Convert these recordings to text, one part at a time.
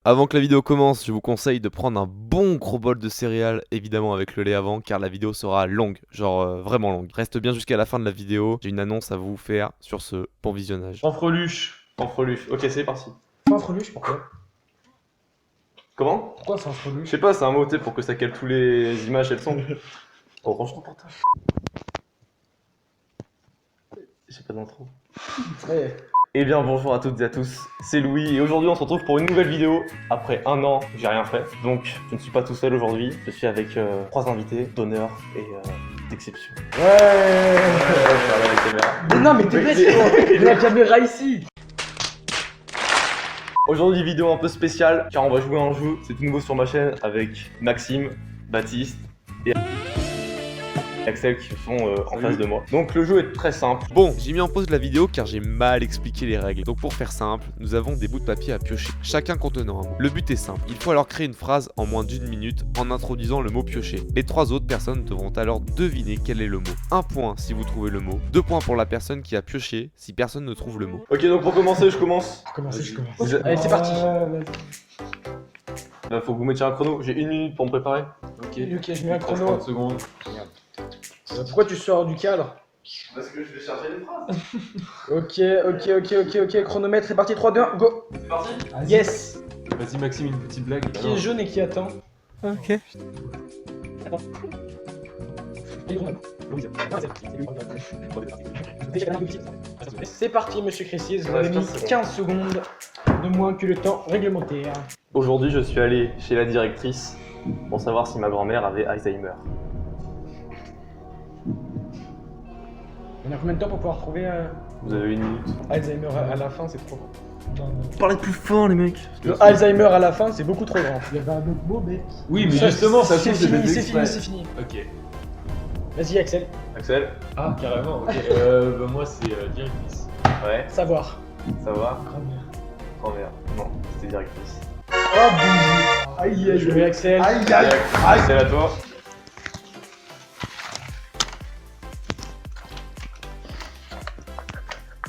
Avant que la vidéo commence, je vous conseille de prendre un bon gros bol de céréales, évidemment avec le lait avant, car la vidéo sera longue, genre vraiment longue. Reste bien jusqu'à la fin de la vidéo, j'ai une annonce à vous faire sur ce bon visionnage. Fanfreluche. Fanfreluche. Ok, c'est parti. Fanfreluche, pourquoi? Comment? Pourquoi Je fanfreluche? sais pas, c'est un mot, tu sais, pour que ça cale tous les images et le son. Oh, range ton portable. J'ai pas d'intro. Ouais. Eh bien, bonjour à toutes et à tous, c'est Louis et aujourd'hui on se retrouve pour une nouvelle vidéo. Après un an, j'ai rien fait, donc je ne suis pas tout seul aujourd'hui. Je suis avec trois invités d'honneur et d'exception. Ouais. Mais non, mais t'es Oui, bête, il y a la caméra ici. Aujourd'hui, vidéo un peu spéciale car on va jouer à un jeu, c'est tout nouveau sur ma chaîne avec Maxime, Baptiste et Axel qui sont en face de moi. Donc le jeu est très simple. Bon, j'ai mis en pause la vidéo car j'ai mal expliqué les règles. Donc pour faire simple, nous avons des bouts de papier à piocher, chacun contenant un mot. Le but est simple, il faut alors créer une phrase en moins d'une minute en introduisant le mot pioché. Les trois autres personnes devront alors deviner quel est le mot. Un point si vous trouvez le mot, 2 points pour la personne qui a pioché si personne ne trouve le mot. Ok, donc pour commencer, je commence. Je commence. Vous- Allez, c'est parti. Faut que vous mettiez un chrono, j'ai 1 minute pour me préparer. Ok, je mets un chrono. 30 secondes. Pourquoi tu sors du cadre? Parce que je vais charger les phrases. Ok, chronomètre est parti, 3, 2, 1, go. C'est parti. Yes. Vas-y Maxime, une petite blague. Qui est jaune et qui attend? Ok. C'est parti, monsieur Cressier, vous Ouais, avez mis 15 secondes. 15 secondes de moins que le temps réglementaire. Aujourd'hui, je suis allé chez la directrice pour savoir si ma grand-mère avait Alzheimer. On a combien de temps pour pouvoir trouver Vous avez 1 minute. Alzheimer à la fin, c'est trop grand. Parlez plus fort, les mecs. Le Alzheimer à la fin, c'est beaucoup trop grand. Il y avait un autre mot, mec. Oui, mais justement, ça c'est se trouve, fini, des c'est exprès. fini, c'est fini. Ok. Vas-y, Axel, Axel. Ah, carrément, ok. Bah, moi, c'est directrice. Ouais, savoir. ça va. Grand-mère. Grand-mère. Non, c'était directrice. Oh, bonjour. Aïe, aïe, Joué, Axel. aïe, aïe. Axel, à toi.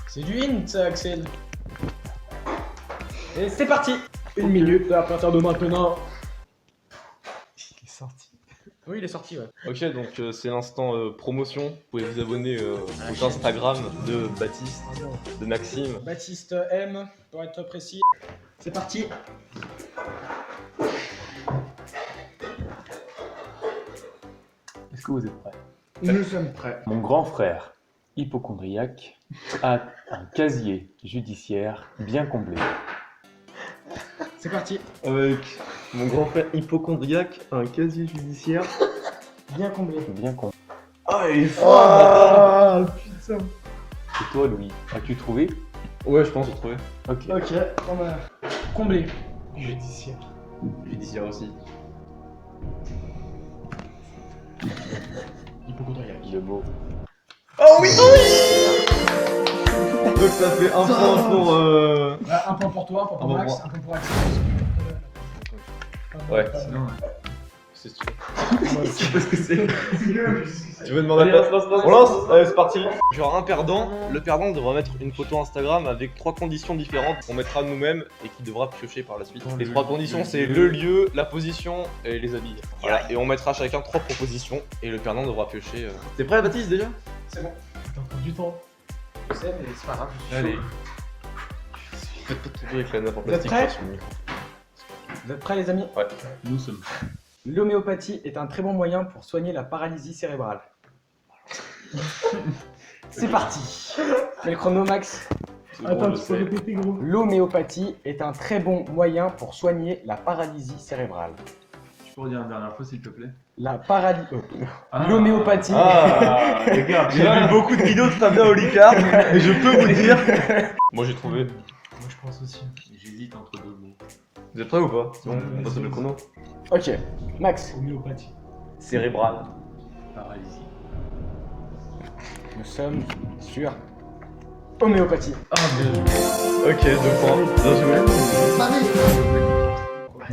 C'est du hint, ça, Axel. Et c'est parti. 1 minute à partir de maintenant. Il est sorti. Oui, il est sorti, ouais. Ok, donc c'est l'instant promotion. Vous pouvez vous abonner au compte Instagram de Baptiste, de Maxime. Baptiste M, pour être précis. C'est parti. Est-ce que vous êtes prêts? Nous sommes prêts. Mon grand frère, hypochondriaque, a un casier judiciaire bien comblé. C'est parti. Avec mon grand frère hypochondriaque, un casier judiciaire. Bien comblé. Bien comblé. Ah, il est fort. Ah, putain. Et toi, Louis, as-tu trouvé? Ouais, je pense retrouver. Ok. Ok, on a Comblé. judiciaire. Judiciaire aussi. Hypochondriaque. Le mot. Oh oui. Donc ça fait un point pour. Un point pour toi, un point pour Un point Max, pour un point pour Axel. Ouais. Sinon, C'est sûr. Je sais pas ce que c'est. Tu veux demander à On lance. Allez, c'est parti. Genre un perdant. Le perdant devra mettre une photo Instagram avec 3 conditions différentes qu'on mettra nous-mêmes et qui devra piocher par la suite. Les 3 conditions, c'est le lieu, la position et les habits. Voilà. Et on mettra chacun 3 propositions et le perdant devra piocher. T'es prêt, Baptiste, déjà? C'est bon. T'as encore du temps. Je sais, mais c'est pas grave. Allez. Faites pas de trucs avec la nappe en Vous êtes plastique prêts sur le micro. Vous êtes prêts, les amis? Ouais. nous sommes. L'homéopathie est un très bon moyen pour soigner la paralysie cérébrale. C'est parti. Fais le chrono, Max. Attends, tu peux répéter, gros. L'homéopathie est un très bon moyen pour soigner la paralysie cérébrale. Tu peux redire une dernière fois, s'il te plaît? La paralysie. L'homéopathie. Ah, regarde, j'ai vu beaucoup de vidéos de Fabien Olicard et je peux vous dire. Moi j'ai trouvé. Moi, je pense aussi. J'hésite entre deux mots. Vous êtes prêts ou pas? C'est bon, on passe le chrono. Ok. Max. Homéopathie. Cérébral. Paralysie. Nous sommes sur homéopathie. Ah, bien. Ok, 2 points. Bien joué.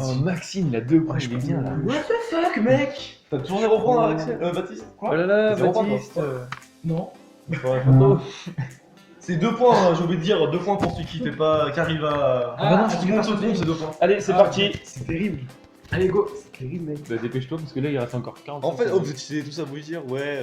Oh, Maxime, il a 2 points, il est bien là. What the fuck, mec? T'as toujours des reprendre, Axel Baptiste? Oh là là, Zéro point, Baptiste. Non. Ouais, photo. C'est 2 points, hein, j'ai oublié de dire 2 points pour celui qui arrive à. Ah, non, tout le monde se trompe, c'est 2 points. Allez, c'est parti. C'est terrible. Allez, go. C'est terrible, mec. Bah dépêche-toi parce que là il reste encore 40. En fait, vous étiez tous à vous dire, ouais,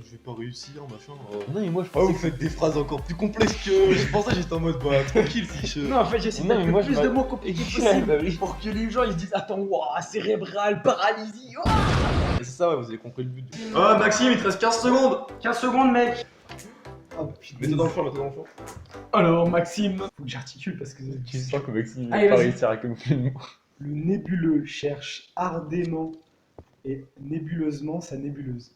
je vais pas réussir, machin. Non mais moi je Ah, vous pensais faites des phrases encore plus complexes que je pensais, j'étais en mode, bah tranquille, si je. Non, en fait, j'essaie de Non, mais mettre moi, le plus je de m'a- mots compliqués Bah oui. possible pour que les gens ils se disent attends, waouh, cérébral, paralysie. Oh Et c'est ça, ouais, vous avez compris le but. Ah, Maxime, il te reste 15 secondes. 15 secondes, mec. Oh, putain. Mets-toi dans le fond, mets-toi dans le fond. Alors, Maxime. Faut que j'articule parce que. Tu sens que Maxime Allez, va pas vas-y. réussir à calculer le mot. Le nébuleux cherche ardemment et nébuleusement sa nébuleuse.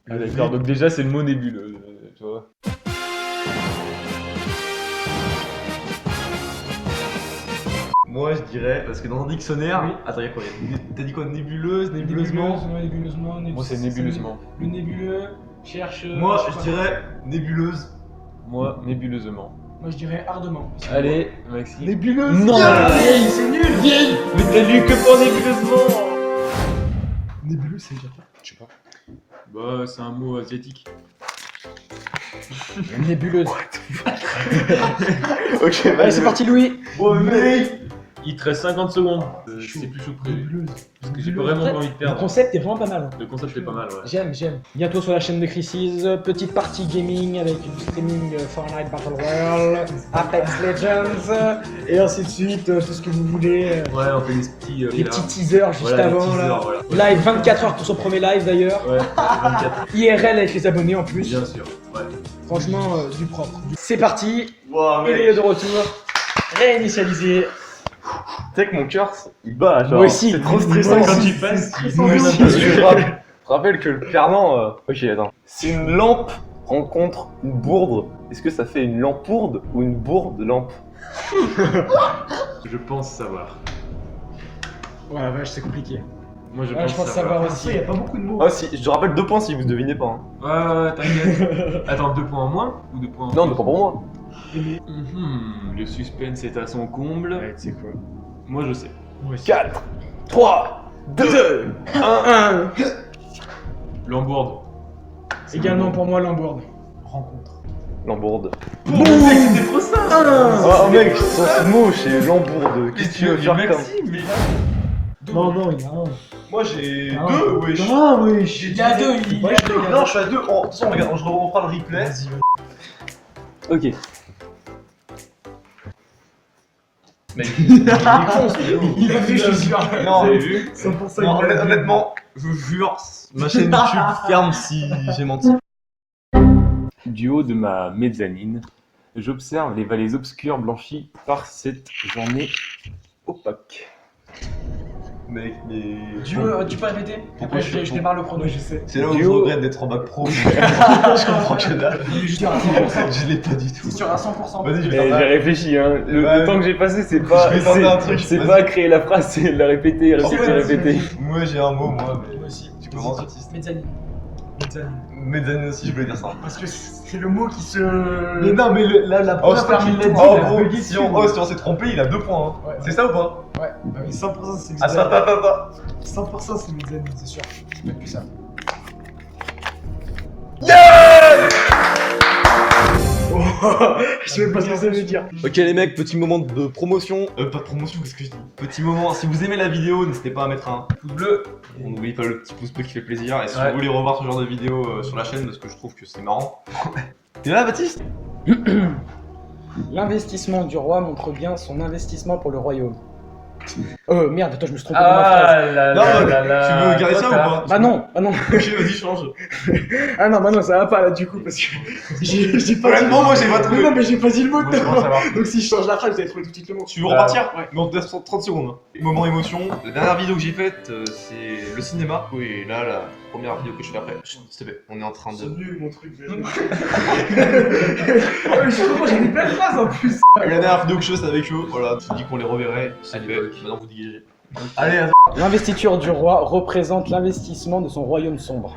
Ah d'accord, donc déjà c'est le mot nébuleux, tu vois. Moi, je dirais, parce que dans un dictionnaire. Oui. Attends, y'a quoi t'as dit quoi? Nébuleuse, nébuleusement. Nébuleusement. Moi c'est nébuleusement. Le nébuleux cherche. Moi, sais je pas. dirais nébuleuse. Moi nébuleusement. Moi, je dirais ardemment. Allez, Maxime. Nébuleuse. Non. Vieille, c'est nul. Vieille. Mais t'as lu que pour nébuleusement. Nébuleuse, ça veut dire quoi? Je sais pas. Bah c'est un mot asiatique. Nébuleuse. Ok, Allez, c'est parti, Louis. Oh, mec. Il te reste 50 secondes. C'est plus chaud que prévu. Nébuleuse. Parce que j'ai pas vraiment envie de Le perdre. concept est vraiment pas mal. Hein. Le concept est pas mal, ouais. J'aime. Bientôt sur la chaîne de Crisis, petite partie gaming avec du streaming Fortnite Battle Royale, Apex Legends, et ainsi de suite, tout ce que vous voulez. Ouais, on fait des petits. Les petits teasers juste Voilà, les avant. teasers, Là. voilà. Live 24 heures pour son premier live d'ailleurs. Ouais, 24. IRL avec les abonnés en plus. Bien sûr. Ouais. Franchement, du propre. C'est parti. Wow, Il est de retour. Réinitialisé. Tu sais que mon cœur, il bat, genre. Moi aussi. C'est trop stressant Moi quand aussi. tu passes. Moi aussi. Je te rappelle que le perdant. Ok, attends. Si une lampe rencontre une bourde, est-ce que ça fait une lampourde ou une bourde lampe? Je pense savoir. Ouais, la vache, c'est compliqué. Moi je Ouais, pense, je pense savoir Il aussi. n'y a pas beaucoup de mots. Ah, si, je te rappelle 2 points si vous devinez pas. Hein. Ouais, t'inquiète. Attends, 2 points en moins ou 2 points en Non, plus mais pas pour moi. Le suspense est à son comble. Ouais, tu sais quoi. Moi je sais. 4, 3, 2, 1. Lambourde. Également pour moi, Lambourde. Rencontre. Lambourde. Boum, c'était trop ça. Oh mec, son mot c'est lambourde. Qu'est-ce que tu veux faire comme? Non, non, il y a un. Moi j'ai Ah. 2, wesh. Ah, oui, Il y a deux, il y a deux. Non, je suis à 2. Oh, attention, regarde, je reprends le replay. Vas-y, vas-y. Ok. Mec, Il a vu, je suis sûr. non, Vous avez vu? 100% non, il y a- honnêtement, je vous jure, ma chaîne YouTube ferme si j'ai menti. Du haut de ma mezzanine, j'observe les vallées obscures blanchies par cette journée opaque. Mec, mais. Tu peux répéter? Après, je démarre le chrono. Ouais, je sais. C'est là où Du je haut. regrette d'être en bac pro. Je comprends que dalle. Je suis à 100%. Je l'ai pas du tout. C'est sûr à 100%. Vas-y, je Eh, vais j'ai faire ça. réfléchi, hein. Le Ouais. temps que j'ai passé, c'est Je pas. vais tenter un truc, C'est vas-y. pas créer la phrase, c'est la répéter, En fait, répéter. Moi j'ai un mot, moi, mais. Moi aussi. Tu commences, Baptiste. Mezzanine. Mezzanine aussi, je voulais dire ça. Parce que c'est le mot qui se. Mais non, mais la première fois qu'il l'a dit, Oh, il a gros, bugué si dessus, on, moi. si on s'est trompé, il a 2 points. Hein. Ouais. C'est ça ou pas? Ouais, bah oui, 100% c'est Attends, mezzanine. attends. 100% c'est mezzanine, c'est sûr. Je mets plus ça. Je sais même pas ce que ça veut dire. Ok les mecs, petit moment de promotion. Pas de promotion, qu'est-ce que je dis? Petit moment, si vous aimez la vidéo, n'hésitez pas à mettre un pouce bleu. On n'oublie pas le petit pouce bleu qui fait plaisir. Et si Ouais. vous voulez revoir ce genre de vidéo sur la chaîne, parce que je trouve que c'est marrant. T'es là Baptiste? L'investissement du roi montre bien son investissement pour le royaume. Merde, attends, je me suis trompé dans ma phrase. Ah là Non, là mais là là. tu veux garder ça ou pas? Bah non, bah non. Ok, vas-y, change. Ah non, bah non, ça va pas là du coup parce que j'ai pas Honnêtement, moi j'ai pas trouvé. Non, mais j'ai pas dit le mot Moi, je pense savoir. Donc si je change la phrase, vous allez trouver tout de suite le mot. Tu veux repartir? Ouais. Mais on te laisse 30 secondes. Hein. Moment émotion. La dernière vidéo que j'ai faite, c'est le cinéma. Oui, là, la première vidéo que je fais après. Chut, s'il te plaît, on est en train C'est de. nul mon truc. Moi j'ai mis plein de phrases en plus. La dernière vidéo que je fais, c'est avec eux. Voilà, tu dis qu'on les reverrait. C'est Allez, fait. ok. Maintenant vous dégagez. Allez, attends. L'investiture du roi représente l'investissement de son royaume sombre.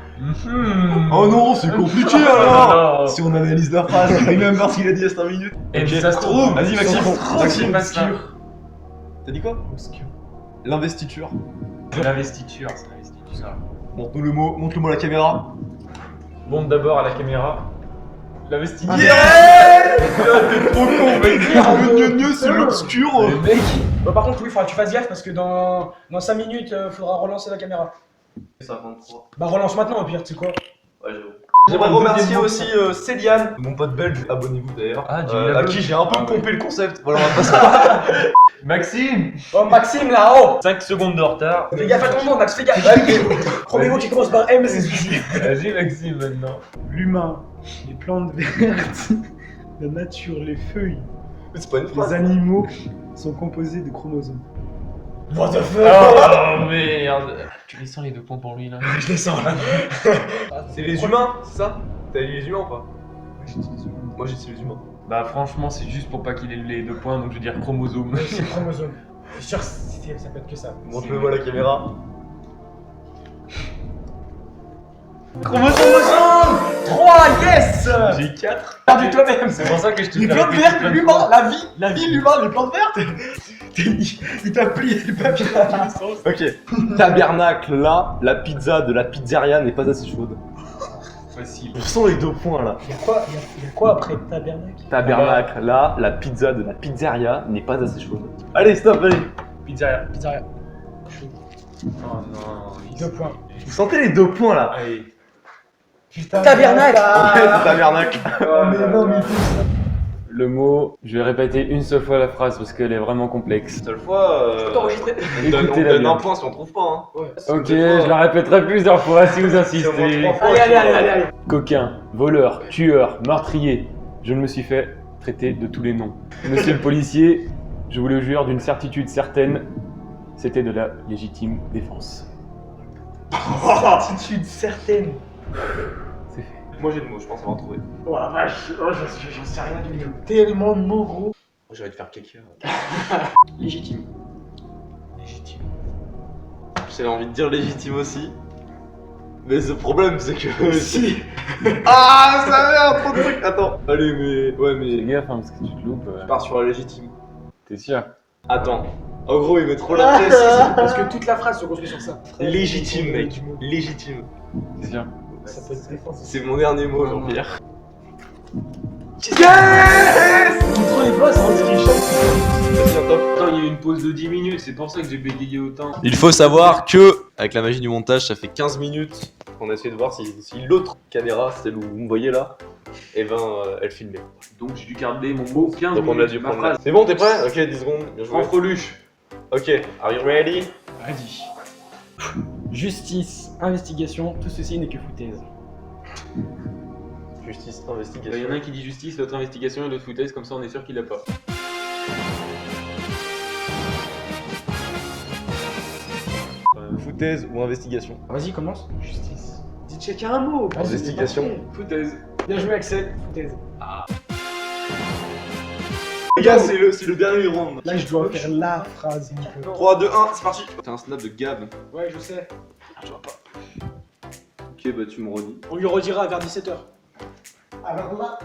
Oh non, c'est compliqué alors! Si on analyse la phrase, remember ce qu'il a dit il y a 5 minutes. Et Ok. ça se trouve. Vas-y, Maxime. Maxime, obscur. T'as dit quoi? Obscur. L'investiture. C'est l'investiture, c'est l'investiture. Montre-nous le mot, montre le mot à la caméra. Monte d'abord à la caméra. L'investiguer. T'es trop con, mec. C'est l'obscur. Mec. Bah, par contre, oui, faudra que tu fasses gaffe parce que dans 5 minutes, faudra relancer la caméra. 53. Bah, relance maintenant au pire, tu sais quoi. Ouais, j'avoue. J'aimerais remercier aussi Céliane, mon pote belge, abonnez-vous d'ailleurs, Ah, à qui j'ai un peu pompé le concept. Voilà, on va passer. Maxime. Oh, Maxime là-haut. 5 secondes de retard. Fais gaffe à ton nom, Max, fais gaffe. Premier mot qui commence par M, c'est celui-ci. Vas-y Maxime maintenant. L'humain, les plantes vertes, la nature, les feuilles, C'est pas une les phrase. animaux sont composés de chromosomes. What the fuck. Oh merde. Tu les sens les 2 points pour lui là. Je les sens là. C'est les humains, c'est ça? T'as dit les humains ou pas? Moi, j'ai dit les humains. Moi j'ai dit les humains. Bah franchement c'est juste pour pas qu'il ait les 2 points donc je vais dire chromosome. C'est chromosome. Je suis sûr que ça peut être que ça. Montre-le-moi la caméra. Chromosome 3, yes. J'ai 4. Perdu toi-même. C'est pour ça que je te Les fais plantes répéter vertes, plein de l'humain, fois. la vie, l'humain, les plantes vertes. Il t'a plié le papier dans tous les sens. Ok. Tabernacle, là, la pizza de la pizzeria n'est pas assez chaude. Facile. Je sens les 2 points là. Il y a quoi après tabernacle? Tabernacle, là, la pizza de la pizzeria n'est pas assez chaude. Allez, stop, allez. Pizzeria. Pizzeria. Oh non. 2 points. Vous sentez les 2 points là? Allez. Tabernacle. Ouais, c'est tabernacle. Oh, mais non, mais Le mot, je vais répéter une seule fois la phrase parce qu'elle est vraiment complexe. Une seule fois, T'enregistrer. on donne Écoutez-la bien. un point si on trouve pas. Hein. Ok, je la répéterai plusieurs fois si vous Si on insistez. montre 3 Allez, points, allez, allez, allez, allez. Coquin, voleur, tueur, meurtrier. Je me suis fait traiter de tous les noms. Monsieur le policier, je vous le jure d'une certitude certaine, c'était de la légitime défense. Certitude certaine. C'est fait. Moi j'ai le mot, je pense avoir trouvé. Oh la vache, oh, j'en sais rien du tout. Tellement de mots gros. J'allais te faire caca. Légitime. Légitime. J'avais envie de dire légitime aussi. Mais le problème c'est que. Si. Ah, ça merde, trop de trucs. Attends. Allez, mais. Ouais, Fais mais. gaffe hein, parce que tu te loupes. Je pars sur la légitime. T'es sûr? Attends. En gros, il met trop la presse. Parce que toute la phrase se construit sur ça. Légitime, mec. Légitime. T'es sûr? Ça peut être défense. C'est mon dernier mot, Jean-Pierre. Trop les boss, hein, Vas-y, attends. Attends, il y a eu une pause de 10 minutes, c'est pour ça que j'ai bégayé autant. Il faut savoir que, avec la magie du montage, ça fait 15 minutes qu'on a essayé de voir si l'autre caméra, celle où vous me voyez là, eh ben, elle filmait. Donc j'ai dû garder mon mot 15 Donc on a minutes, dû ma prendre phrase. C'est bon, t'es prêt? Ok, 10 secondes. Bien joué. Fanfreluche. Ok, are you ready? Ready. Justice, investigation, tout ceci n'est que foutaise. Justice, Il y en a investigation. un qui dit justice, l'autre investigation et l'autre foutaise, comme ça on est sûr qu'il l'a pas. Foutaise ou investigation? Vas-y, commence. Justice. Dis checker un mot. Vas-y, Investigation. c'est parfait. Foutaise. Bien joué, Axel. Foutaise. Les gars, c'est le dernier round. Là, je dois faire la phrase. 3, 2, 1, c'est parti. T'as un snap de Gab. Ouais, je sais. Ok, bah tu me redis. On lui redira vers 17h. alors là,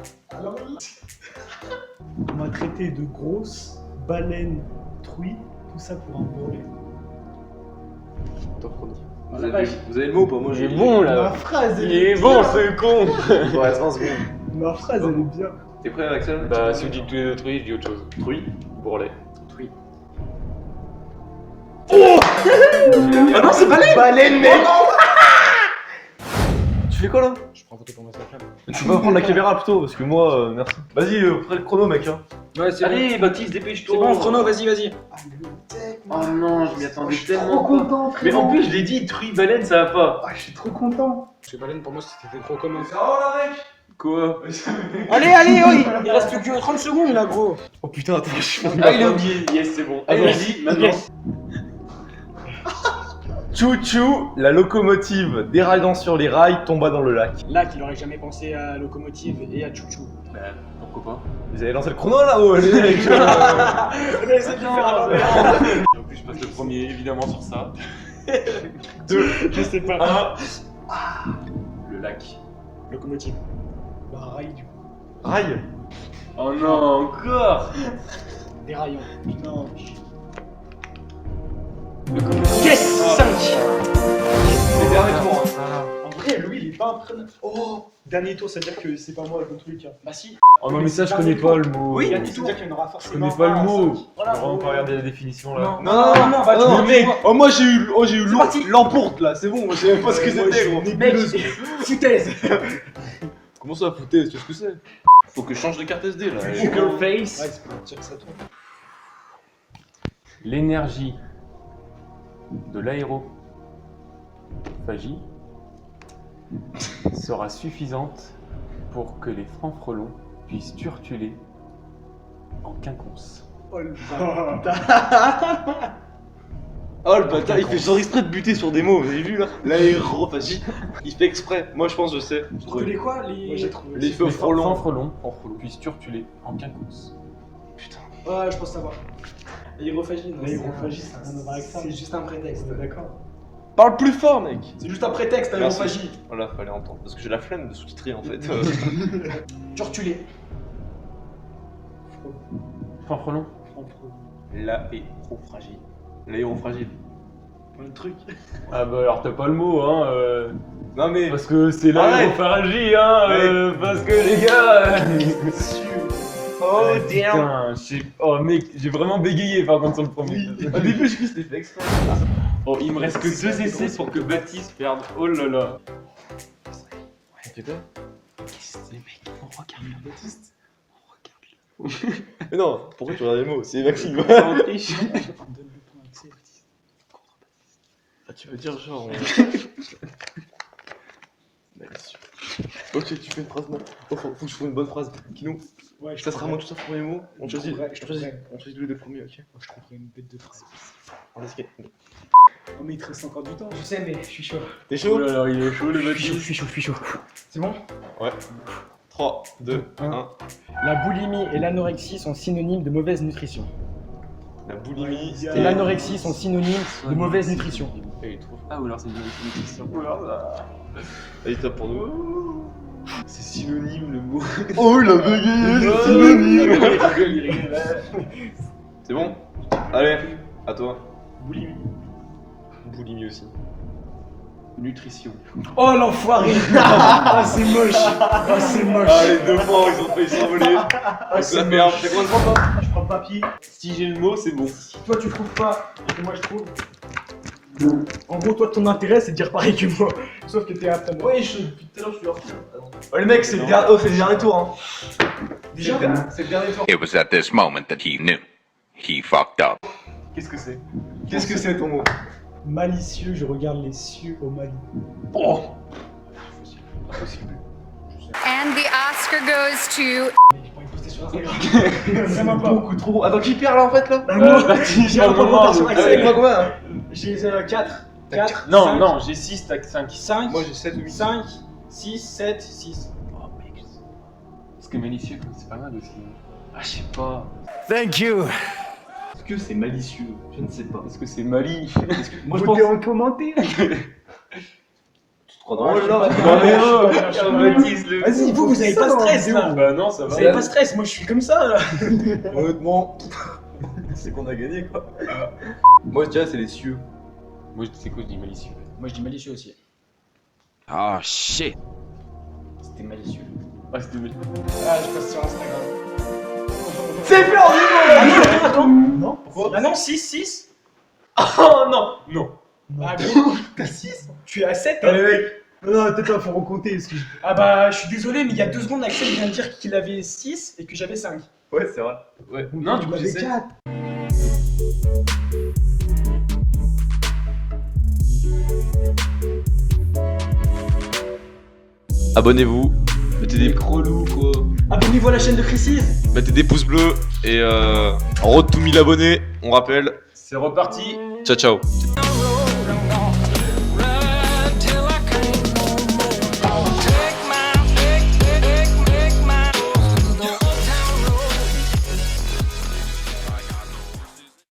on m'a traité de grosse, baleine, truie, tout ça pour un volet. Vous avez le mot ou pas? Moi Il est bon Ma là. phrase, elle Il est bien. bon ce con. Ouais, 30 secondes. Ma phrase, elle est bien. T'es prêt, Axel? Bah si vous dites tous les deux trucs, je dis autre chose. Truie, bourrelet. Truie. Ah non, c'est baleine! Baleine, mec. Tu fais quoi là? Je prends photo pour moi, ça flamme. Tu peux prendre la caméra plutôt, parce que moi, merci. Vas-y, prends le chrono, mec. Hein. Ouais, c'est bon. Allez Baptiste, dépêche-toi. C'est bon, chrono, vas-y, vas-y. Oh non, je m'y attendais Je suis trop tellement pas. content, Mais frérot. en plus je l'ai dit, truie, baleine, ça va pas. Ah, je suis trop content. Parce que baleine, pour moi, c'était trop commun. Ça va là, mec? Quoi? Allez, allez, oui. Il reste plus que 30 secondes là, gros. Oh putain, attends, je suis. Ah il a oublié, yes c'est bon. Allez vas-y, maintenant. Chou-chou, la locomotive déraillant sur les rails tomba dans le lac. Là, qu'il aurait jamais pensé à Locomotive et à Chouchou. Bah pourquoi pas. Vous avez lancé le chrono là-haut, les mecs. On a essayé de le faire à l'envers. Et en plus je passe le premier évidemment sur ça. Je sais pas. Le lac. Locomotive. Bah, rail du coup. Rail. Oh non, encore. Des raillons. Non. Yes 5. Les derniers tours. Hein. En vrai, lui, il est pas prénom. Oh, dernier tour, ça veut dire que c'est pas moi dans tous les cas. Bah si. Oh non, mais ça, je connais pas le mot. Oui, Je dernier tour, ça veut dire qu'il y en aura forcément. connais pas un le à mot. cinq. Je peux vraiment pas regarder la définition là. Non, bah tu Non, mec, oh, moi j'ai eu C'est parti. l'emporte là, c'est bon, moi je savais pas ce que Moi, c'était je gros. suis Mec, nébuleuse. foutaise. Comment ça foutais, tu sais ce que c'est? Faut que je change de carte SD là. Poker Ouais, face. c'est pour dire que ça tourne. L'énergie de l'aérophagie sera suffisante pour que les francs-frelons puissent turtuler en quinconce. Oh le Oh le bâtard, il fait genre exprès de buter sur des mots, vous avez vu là? L'aérophagie, il fait exprès. Moi je pense que je sais. J'ai Vous trouvé. connaissez quoi Moi les. j'ai trouvé. Les aussi. feux frelons. francs-frelons puissent turtuler en quinconce. Putain. Ouais, je pense savoir. L'aérophagie, non. L'aérophagie, ça n'a rien à voir avec ça. C'est juste un prétexte. On est d'accord. Parle plus fort mec. C'est juste un prétexte, Merci. l'aérophagie. Voilà, fallait entendre. Parce que j'ai la flemme de sous-titrer en fait. Turtulé. Francs-frelons. L'aérophagie. L'aérophagie. Plein de trucs. Ah bah alors t'as pas le mot hein. Non mais. Parce que c'est Arrête. l'aérophagie hein. Parce que les gars. Oh damn. Putain, oh mec, j'ai vraiment bégayé par contre sur le premier. Au début j'ai cru que c'était fait exprès. Oh, il me reste que 2 essais pour que Baptiste perde. Oh là là. Mais non, pourquoi tu regardes les mots? C'est Maxime. Ah, tu veux dire genre. Ok, tu fais une phrase, non. Oh, faut que je trouve une bonne phrase. Kino, Ouais, ça sera moi tout ça pour les mots. On choisit, trouverai- je trouverai. on choisit tous les deux premiers, ok. Je trouverai une bête de phrase. On laisse gagner. Oh, mais il te reste encore du temps. Je sais, mais je suis chaud. T'es Oh chaud? là là, il est chaud le Baptiste. Je suis chaud. C'est bon? 3, 2, 1. La boulimie et l'anorexie sont synonymes de mauvaise nutrition. La boulimie, Ouais, Et l'anorexie sont synonymes de mauvaise nutrition. Et il trouve. Ah ou alors c'est une question. Allez, top pour nous. C'est synonyme le mot. Oh, il a bégayé, c'est synonyme. C'est bon? Allez, à toi. Boulimie. Boulimie aussi. Nutrition. Oh l'enfoiré! Ah c'est moche! Ah c'est moche! Ah, les deux points, ils ont failli s'envoler. C'est la merde. C'est combien de points, toi? Je prends le papier. Si j'ai le mot, c'est bon. Si toi tu trouves pas et que moi je trouve. En gros, toi ton intérêt c'est de dire pareil que moi. Sauf que t'es après moi. Oui, depuis tout à l'heure, je suis hors. Oh, les mecs, c'est le dernier. Oh, c'est le dernier tour, hein. Déjà? C'est le dernier tour. It was at this moment that he knew. He fucked up. Qu'est-ce que c'est? Qu'est-ce que c'est ton mot? Malicieux, je regarde les cieux au Mali. Oh! And the Oscar goes to J'ai pas envie de poster sur Instagram. Vraiment pas. Beaucoup trop. Attends, qui perd là en fait là? Bah, moi, Baptiste, j'ai un non, point de non, retard sur non, Axel. Moi combien là? J'ai 4. 4. Non, non, j'ai 6, t'as 5. 5. Moi j'ai 7 ou 8. 5, 6, 7, 6. Oh mec. Parce que malicieux, c'est pas mal aussi. Ah, je sais pas. Est-ce que c'est malicieux? Je ne sais pas. Est-ce que c'est Mali? Moi je pense. en commentaire. Tu te crois drôle là? Baptiste, le. Vas-y, vous avez pas stress là. Bah non, ça Vous va. avez pas stress, moi je suis comme ça là. Honnêtement, c'est qu'on a gagné quoi. Moi je dirais c'est les cieux. Moi, c'est quoi, je dis malicieux? Moi je dis malicieux aussi. Oh shit. C'était malicieux. Ah, c'était malicieux. Ah, je passe sur Instagram. C'est perdu! Non. Ah non, 6, 6. Oh non! Non! Ah gros, t'as 6? Tu es à 7 hein. Allez mec! Non, peut-être faut recompter. Parce que Ah bah je suis désolé, mais il y a 2 secondes, Axel vient de dire qu'il avait 6 et que j'avais 5. Ouais, c'est vrai. Ouais. Non, du coup, m'avais j'essaie. 4. Abonnez-vous, mettez des, Relou quoi. Abonnez-vous à la chaîne de Crisis. mettez des pouces bleus et road to 1000 abonnés, on rappelle. C'est reparti. Ciao ciao.